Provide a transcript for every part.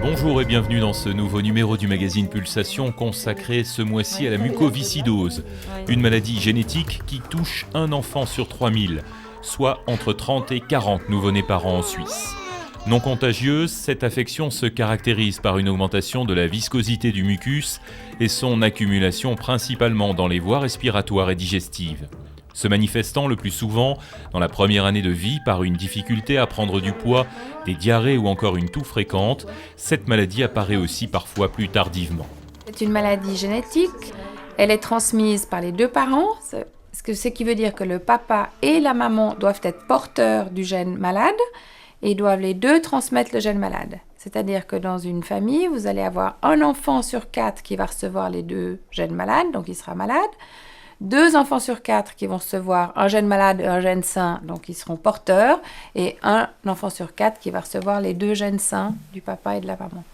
Bonjour et bienvenue dans ce nouveau numéro du magazine Pulsation consacré ce mois-ci à la mucoviscidose, une maladie génétique qui touche un enfant sur 3000, soit entre 30 et 40 nouveau-nés par an en Suisse. Non contagieuse, cette affection se caractérise par une augmentation de la viscosité du mucus et son accumulation principalement dans les voies respiratoires et digestives. Se manifestant le plus souvent dans la première année de vie par une difficulté à prendre du poids, des diarrhées ou encore une toux fréquente, cette maladie apparaît aussi parfois plus tardivement. C'est une maladie génétique, elle est transmise par les deux parents, ce qui veut dire que le papa et la maman doivent être porteurs du gène malade et doivent les deux transmettre le gène malade. C'est-à-dire que dans une famille, vous allez avoir un enfant sur 4 qui va recevoir les deux gènes malades, donc il sera malade. 2 enfants sur 4 qui vont recevoir un gène malade et un gène sain, donc ils seront porteurs, et un enfant sur 4 qui va recevoir les deux gènes sains du papa et de la maman.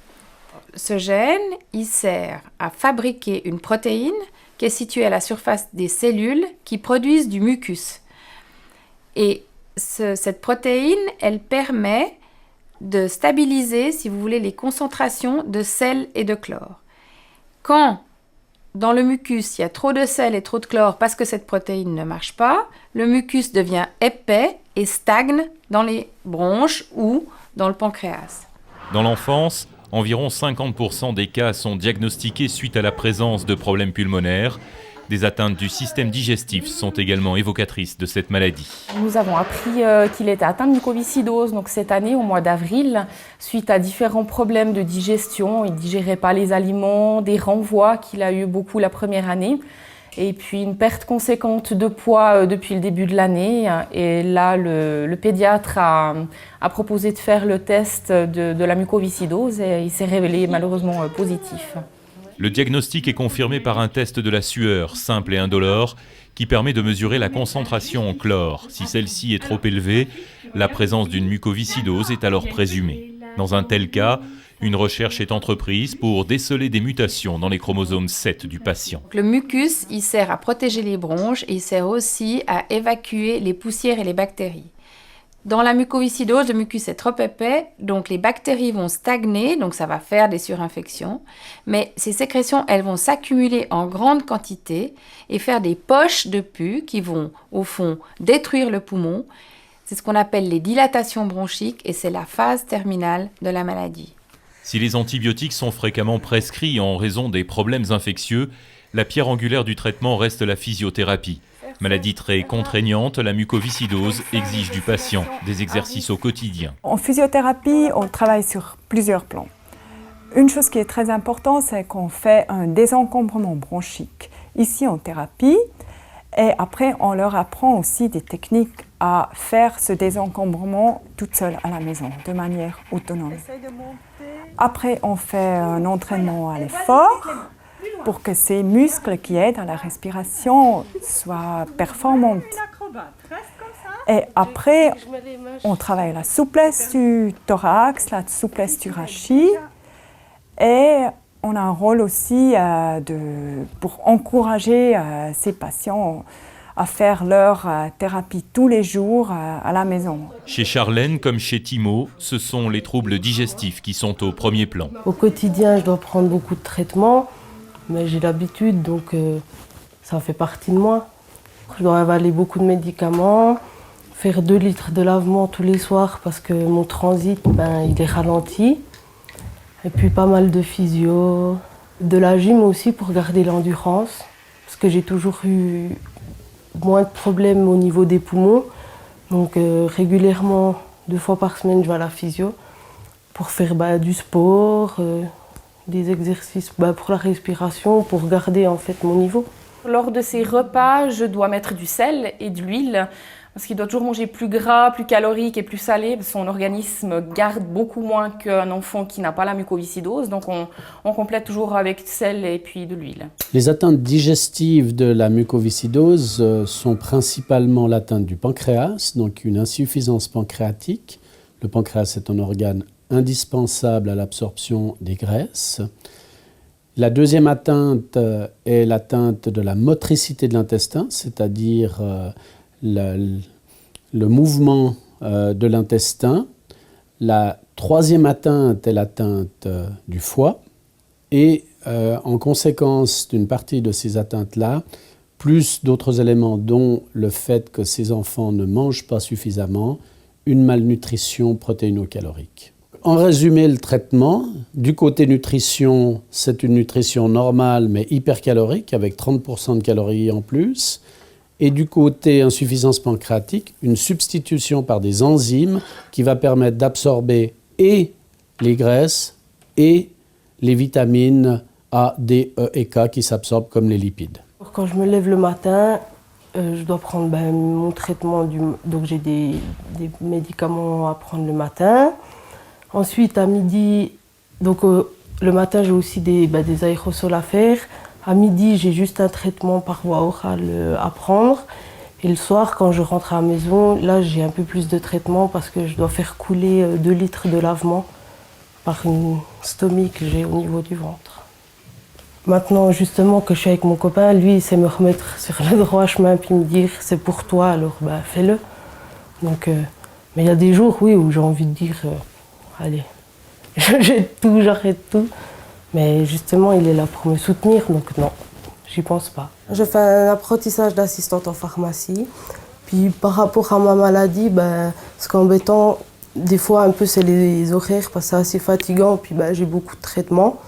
Ce gène, il sert à fabriquer une protéine qui est située à la surface des cellules qui produisent du mucus. Et cette protéine, elle permet de stabiliser, si vous voulez, les concentrations de sel et de chlore. Quand dans le mucus, il y a trop de sel et trop de chlore parce que cette protéine ne marche pas, le mucus devient épais et stagne dans les bronches ou dans le pancréas. Dans l'enfance, environ 50% des cas sont diagnostiqués suite à la présence de problèmes pulmonaires. Des atteintes du système digestif sont également évocatrices de cette maladie. Nous avons appris qu'il était atteint de mucoviscidose donc cette année, au mois d'avril, suite à différents problèmes de digestion. Il ne digérait pas les aliments, des renvois qu'il a eu beaucoup la première année, et puis une perte conséquente de poids depuis le début de l'année. Et là, le pédiatre a proposé de faire le test de la mucoviscidose et il s'est révélé malheureusement positif. Le diagnostic est confirmé par un test de la sueur, simple et indolore, qui permet de mesurer la concentration en chlore. Si celle-ci est trop élevée, la présence d'une mucoviscidose est alors présumée. Dans un tel cas, une recherche est entreprise pour déceler des mutations dans les chromosomes 7 du patient. Le mucus, il sert à protéger les bronches et il sert aussi à évacuer les poussières et les bactéries. Dans la mucoviscidose, le mucus est trop épais, donc les bactéries vont stagner, donc ça va faire des surinfections. Mais ces sécrétions, elles vont s'accumuler en grande quantité et faire des poches de pus qui vont, au fond, détruire le poumon. C'est ce qu'on appelle les dilatations bronchiques et c'est la phase terminale de la maladie. Si les antibiotiques sont fréquemment prescrits en raison des problèmes infectieux, la pierre angulaire du traitement reste la physiothérapie. Maladie très contraignante, la mucoviscidose exige du patient des exercices au quotidien. En physiothérapie, on travaille sur plusieurs plans. Une chose qui est très importante, c'est qu'on fait un désencombrement bronchique ici en thérapie. Et après, on leur apprend aussi des techniques à faire ce désencombrement toute seule à la maison, de manière autonome. Après, on fait un entraînement à l'effort pour que ces muscles qui aident à la respiration soient performants. Et après, on travaille la souplesse du thorax, la souplesse du rachis. Et on a un rôle aussi pour encourager ces patients à faire leur thérapie tous les jours à la maison. Chez Charlène, comme chez Timo, ce sont les troubles digestifs qui sont au premier plan. Au quotidien, je dois prendre beaucoup de traitements. Mais j'ai l'habitude, donc ça fait partie de moi. Je dois avaler beaucoup de médicaments, faire 2 litres de lavement tous les soirs parce que mon transit, il est ralenti. Et puis pas mal de physio, de la gym aussi pour garder l'endurance. Parce que j'ai toujours eu moins de problèmes au niveau des poumons. Donc régulièrement, 2 fois par semaine, je vais à la physio pour faire du sport. Des exercices pour la respiration, pour garder en fait mon niveau. Lors de ces repas, je dois mettre du sel et de l'huile parce qu'il doit toujours manger plus gras, plus calorique et plus salé. Son organisme garde beaucoup moins qu'un enfant qui n'a pas la mucoviscidose, donc on complète toujours avec du sel et puis de l'huile. Les atteintes digestives de la mucoviscidose sont principalement l'atteinte du pancréas, donc une insuffisance pancréatique. Le pancréas est un organe indispensable à l'absorption des graisses. La deuxième atteinte est l'atteinte de la motricité de l'intestin, c'est-à-dire le mouvement de l'intestin, la Troisième atteinte est l'atteinte du foie. Et en conséquence d'une partie de ces atteintes-là, plus d'autres éléments, dont le fait que ces enfants ne mangent pas suffisamment, une malnutrition protéino-calorique. En résumé, le traitement, du côté nutrition, c'est une nutrition normale mais hypercalorique avec 30% de calories en plus. Et du côté insuffisance pancréatique, une substitution par des enzymes qui va permettre d'absorber et les graisses et les vitamines A, D, E et K qui s'absorbent comme les lipides. Quand je me lève le matin, je dois prendre mon traitement. Donc j'ai des médicaments à prendre le matin. Ensuite, à midi, donc, le matin, j'ai aussi des aérosols à faire. À midi, j'ai juste un traitement par voie orale à prendre. Et le soir, quand je rentre à la maison, là, j'ai un peu plus de traitement parce que je dois faire couler 2 litres de lavement par une stomie que j'ai au niveau du ventre. Maintenant, justement, que je suis avec mon copain, lui, il sait me remettre sur le droit chemin puis me dire « c'est pour toi, alors fais-le ». Donc, mais il y a des jours, oui, où j'ai envie de dire allez, j'arrête tout. Mais justement, il est là pour me soutenir, donc non, j'y pense pas. Je fais un apprentissage d'assistante en pharmacie. Puis par rapport à ma maladie, ce qui est embêtant, des fois un peu c'est les horaires, parce que c'est assez fatigant, puis j'ai beaucoup de traitements.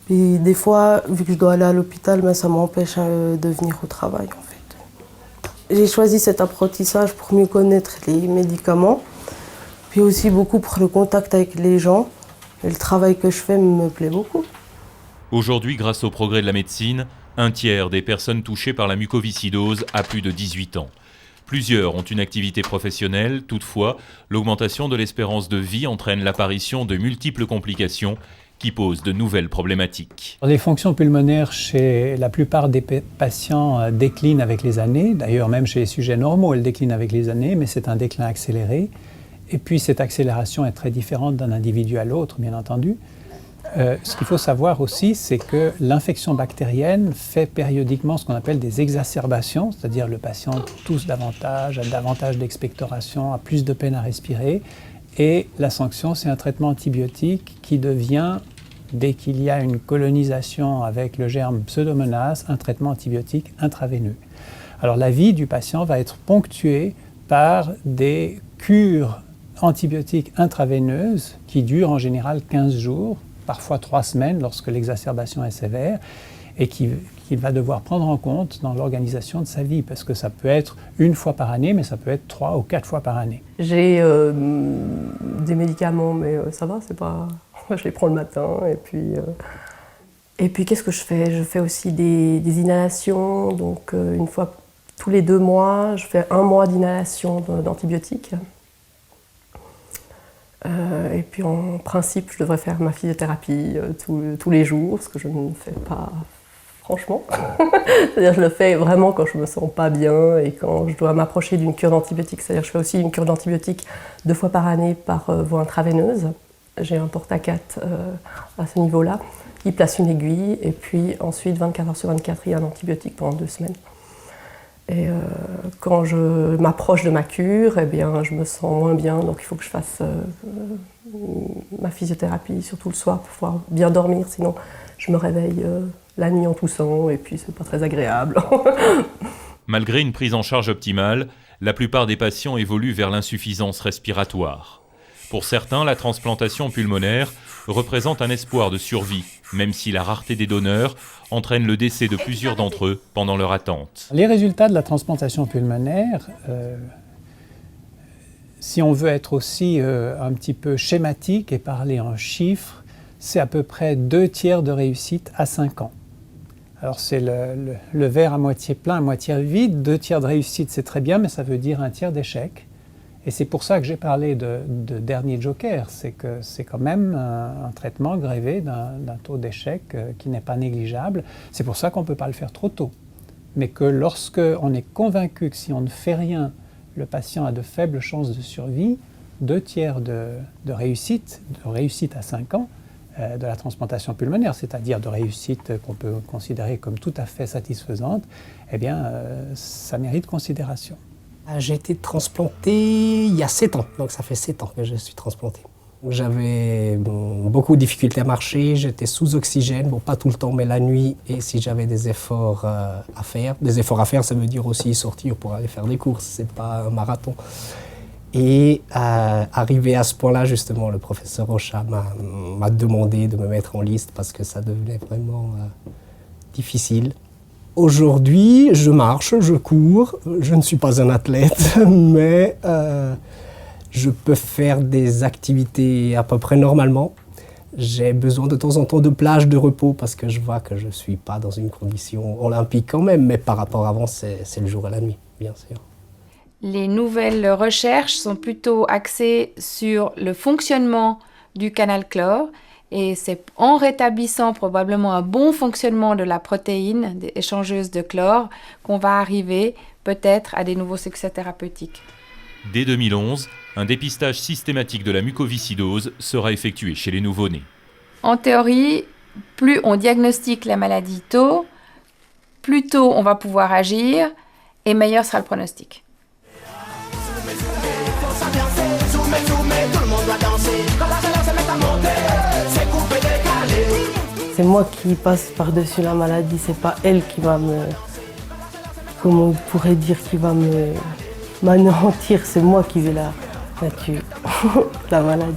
Puis des fois, vu que je dois aller à l'hôpital, ça m'empêche de venir au travail en fait. J'ai choisi cet apprentissage pour mieux connaître les médicaments. Puis aussi beaucoup pour le contact avec les gens. Et le travail que je fais me plaît beaucoup. Aujourd'hui, grâce au progrès de la médecine, 1/3 des personnes touchées par la mucoviscidose a plus de 18 ans. Plusieurs ont une activité professionnelle, toutefois, l'augmentation de l'espérance de vie entraîne l'apparition de multiples complications qui posent de nouvelles problématiques. Les fonctions pulmonaires chez la plupart des patients déclinent avec les années. D'ailleurs, même chez les sujets normaux, elles déclinent avec les années, mais c'est un déclin accéléré. Et puis cette accélération est très différente d'un individu à l'autre, bien entendu. Ce qu'il faut savoir aussi, c'est que l'infection bactérienne fait périodiquement ce qu'on appelle des exacerbations, c'est-à-dire le patient tousse davantage, a davantage d'expectoration, a plus de peine à respirer. Et la sanction, c'est un traitement antibiotique qui devient, dès qu'il y a une colonisation avec le germe Pseudomonas, un traitement antibiotique intraveineux. Alors la vie du patient va être ponctuée par des cures antibiotiques intraveineuses qui durent en général 15 jours, parfois 3 semaines lorsque l'exacerbation est sévère, et qu'il va devoir prendre en compte dans l'organisation de sa vie, parce que ça peut être 1 fois par année, mais ça peut être 3 ou 4 fois par année. J'ai des médicaments, mais ça va, c'est pas... je les prends le matin, et puis qu'est-ce que je fais? Je fais aussi des inhalations, donc 1 fois tous les 2 mois, je fais 1 mois d'inhalation d'antibiotiques. Et puis en principe, je devrais faire ma physiothérapie tous les jours, ce que je ne fais pas franchement. C'est-à-dire je le fais vraiment quand je me sens pas bien et quand je dois m'approcher d'une cure d'antibiotiques. C'est-à-dire je fais aussi une cure d'antibiotiques 2 fois par année par voie intraveineuse. J'ai un porte-à-4 à ce niveau-là. Il place une aiguille et puis ensuite 24 heures sur 24, il y a un antibiotique pendant 2 semaines. Et quand je m'approche de ma cure, eh bien, je me sens moins bien, donc il faut que je fasse ma physiothérapie, surtout le soir, pour pouvoir bien dormir, sinon je me réveille la nuit en toussant, et puis c'est pas très agréable. Malgré une prise en charge optimale, la plupart des patients évoluent vers l'insuffisance respiratoire. Pour certains, la transplantation pulmonaire représente un espoir de survie, même si la rareté des donneurs entraîne le décès de plusieurs d'entre eux pendant leur attente. Les résultats de la transplantation pulmonaire, si on veut être aussi un petit peu schématique et parler en chiffres, c'est à peu près 2/3 de réussite à 5 ans. Alors c'est le verre à moitié plein, à moitié vide. 2/3 de réussite, c'est très bien, mais ça veut dire 1/3 d'échec. Et c'est pour ça que j'ai parlé de dernier joker, c'est que c'est quand même un traitement grévé d'un taux d'échec qui n'est pas négligeable. C'est pour ça qu'on ne peut pas le faire trop tôt. Mais que lorsqu'on est convaincu que si on ne fait rien, le patient a de faibles chances de survie, 2/3 de réussite à 5 ans de la transplantation pulmonaire, c'est-à-dire de réussite qu'on peut considérer comme tout à fait satisfaisante, eh bien ça mérite considération. J'ai été transplanté il y a 7 ans, donc ça fait 7 ans que je suis transplanté. J'avais beaucoup de difficultés à marcher, j'étais sous oxygène, bon pas tout le temps mais la nuit, et si j'avais des efforts à faire. Des efforts à faire, ça veut dire aussi sortir pour aller faire des courses, c'est pas un marathon. Et arrivé à ce point-là, justement, le professeur Rocha m'a demandé de me mettre en liste parce que ça devenait vraiment difficile. Aujourd'hui, je marche, je cours, je ne suis pas un athlète, mais je peux faire des activités à peu près normalement. J'ai besoin de temps en temps de plage de repos parce que je vois que je ne suis pas dans une condition olympique quand même, mais par rapport à avant, c'est le jour et la nuit, bien sûr. Les nouvelles recherches sont plutôt axées sur le fonctionnement du canal chlore et c'est en rétablissant probablement un bon fonctionnement de la protéine échangeuse de chlore qu'on va arriver peut-être à des nouveaux succès thérapeutiques. Dès 2011, un dépistage systématique de la mucoviscidose sera effectué chez les nouveau-nés. En théorie, plus on diagnostique la maladie tôt, plus tôt on va pouvoir agir et meilleur sera le pronostic. C'est moi qui passe par-dessus la maladie, c'est pas elle qui va me... Comment on pourrait dire, qui va m'anéantir, c'est moi qui vais la tuer, la maladie.